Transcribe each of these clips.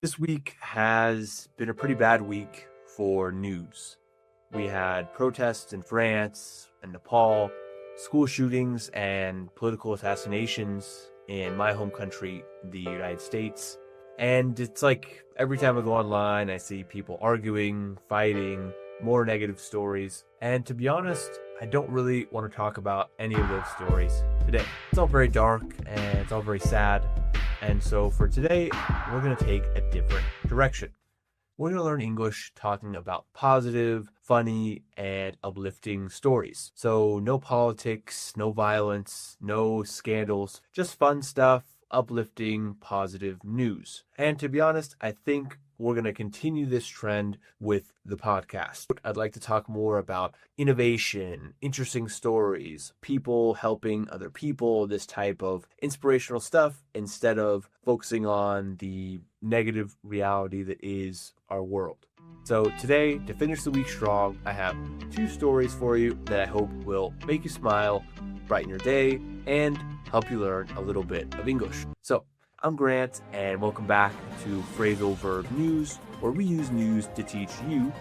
This week has been a pretty bad week for news. We had protests in France and Nepal, school shootings and political assassinations in my home country, the United States. And it's like every time I go online, I see people arguing, fighting, more negative stories. And to be honest, I don't really want to talk about any of those stories today. It's all very dark and it's all very sad. And so for today, we're going to take a different direction. We're going to learn English talking about positive, funny, and uplifting stories. So no politics, no violence, no scandals, just fun stuff, uplifting, positive news. And to be honest, I think we're going to continue this trend with the podcast. I'd like to talk more about innovation, interesting stories, people helping other people, this type of inspirational stuff, instead of focusing on the negative reality that is our world. So today, to finish the week strong, I have 2 stories for you that I hope will make you smile, brighten your day, and help you learn a little bit of English. So I'm Grant, and welcome back to Phrasal Verb News, where we use news to teach you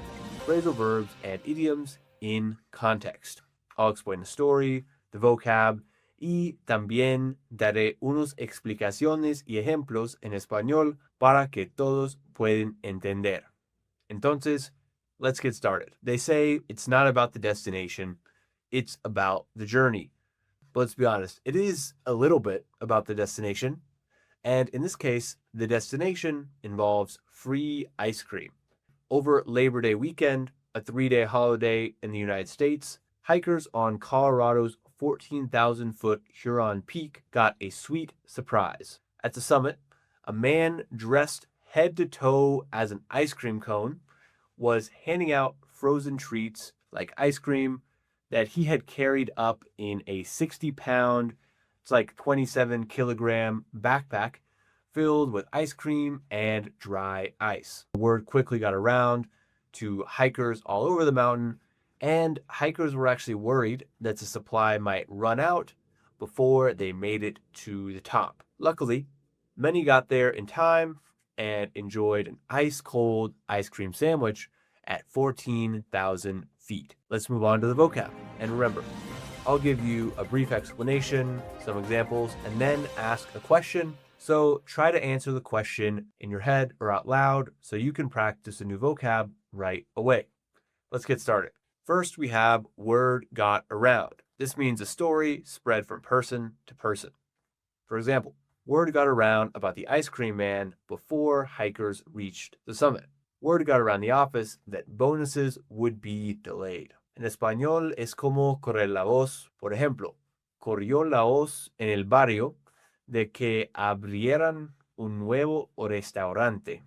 phrasal verbs and idioms in context. I'll explain the story, the vocab, y también daré unas explicaciones y ejemplos en español para que todos puedan entender. Entonces, let's get started. They say it's not about the destination, it's about the journey. But let's be honest, it is a little bit about the destination. And in this case, the destination involves free ice cream. Over Labor Day weekend, a 3-day holiday in the United States, hikers on Colorado's 14,000-foot Huron Peak got a sweet surprise. At the summit, a man dressed head to toe as an ice cream cone was handing out frozen treats like ice cream that he had carried up in a 60-pound, it's like 27-kilogram backpack filled with ice cream and dry ice. The word quickly got around to hikers all over the mountain, and hikers were actually worried that the supply might run out before they made it to the top. Luckily, many got there in time and enjoyed an ice-cold ice cream sandwich at 14,000 feet. Let's move on to the vocab. And remember, I'll give you a brief explanation, some examples, and then ask a question. So try to answer the question in your head or out loud so you can practice a new vocab right away. Let's get started. First, we have word got around. This means a story spread from person to person. For example, word got around about the ice cream man before hikers reached the summit. Word got around the office that bonuses would be delayed. En español es como correr la voz. Por ejemplo, corrió la voz en el barrio de que abrieran un nuevo restaurante.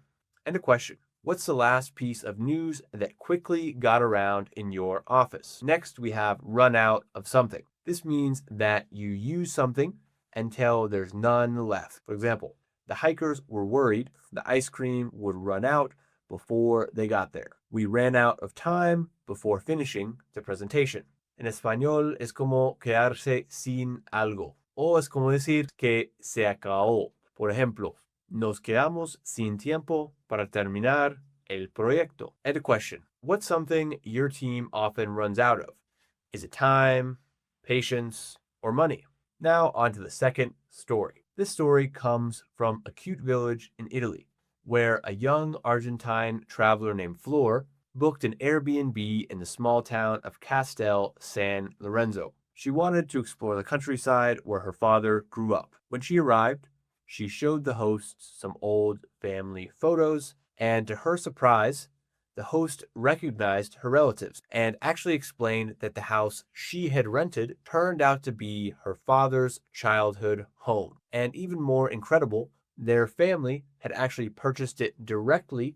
And a question. What's the last piece of news that quickly got around in your office? Next, we have run out of something. This means that you use something until there's none left. For example, the hikers were worried the ice cream would run out before they got there. We ran out of time before finishing the presentation. En español es como quedarse sin algo, o es como decir que se acabó. Por ejemplo, nos quedamos sin tiempo para terminar el proyecto. And a question. What's something your team often runs out of? Is it time, patience, or money? Now on to the second story. This story comes from a cute village in Italy, where a young Argentine traveler named Flor booked an Airbnb in the small town of Castel San Lorenzo. She wanted to explore the countryside where her father grew up. When she arrived, she showed the hosts some old family photos, and to her surprise, the host recognized her relatives and actually explained that the house she had rented turned out to be her father's childhood home. And even more incredible, their family had actually purchased it directly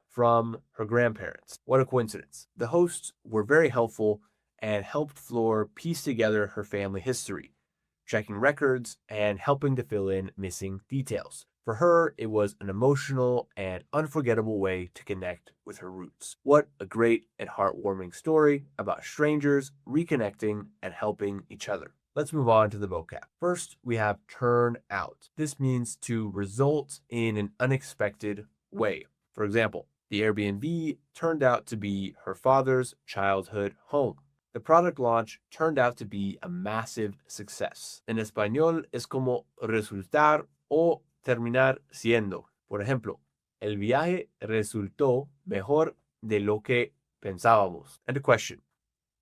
from her grandparents. What a coincidence. The hosts were very helpful and helped Flor piece together her family history, checking records and helping to fill in missing details. For her, it was an emotional and unforgettable way to connect with her roots. What a great and heartwarming story about strangers reconnecting and helping each other. Let's move on to the vocab. First, we have turn out. This means to result in an unexpected way. For example, the Airbnb turned out to be her father's childhood home. The product launch turned out to be a massive success. En español es como resultar o terminar siendo. Por ejemplo, el viaje resultó mejor de lo que pensábamos. And a question.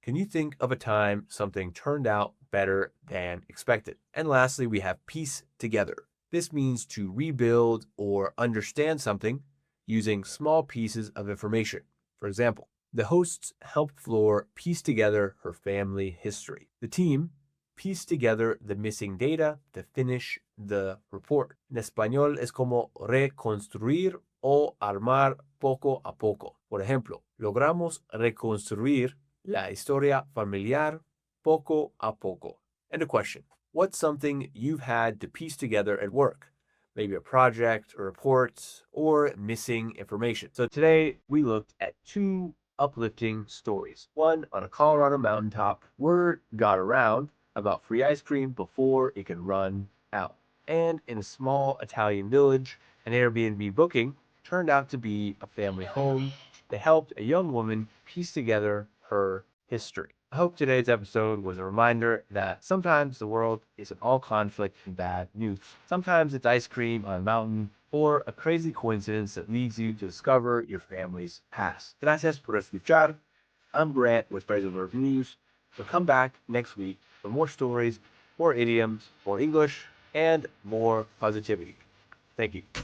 Can you think of a time something turned out better than expected? And lastly, we have piece together. This means to rebuild or understand something using small pieces of information. For example, the hosts helped Flor piece together her family history. The team pieced together the missing data to finish the report. En español es como reconstruir o armar poco a poco. Por ejemplo, logramos reconstruir la historia familiar poco a poco. And a question. What's something you've had to piece together at work? Maybe a project, a report, or missing information. So today we looked at two uplifting stories. One on a Colorado mountaintop, word got around about free ice cream before it could run out. And in a small Italian village, an Airbnb booking turned out to be a family home that helped a young woman piece together her history. I hope today's episode was a reminder that sometimes the world isn't all conflict and bad news. Sometimes it's ice cream on a mountain or a crazy coincidence that leads you to discover your family's past. Gracias por escuchar. I'm Grant with Phrasal Verb News. So come back next week for more stories, more idioms, more English, and more positivity. Thank you.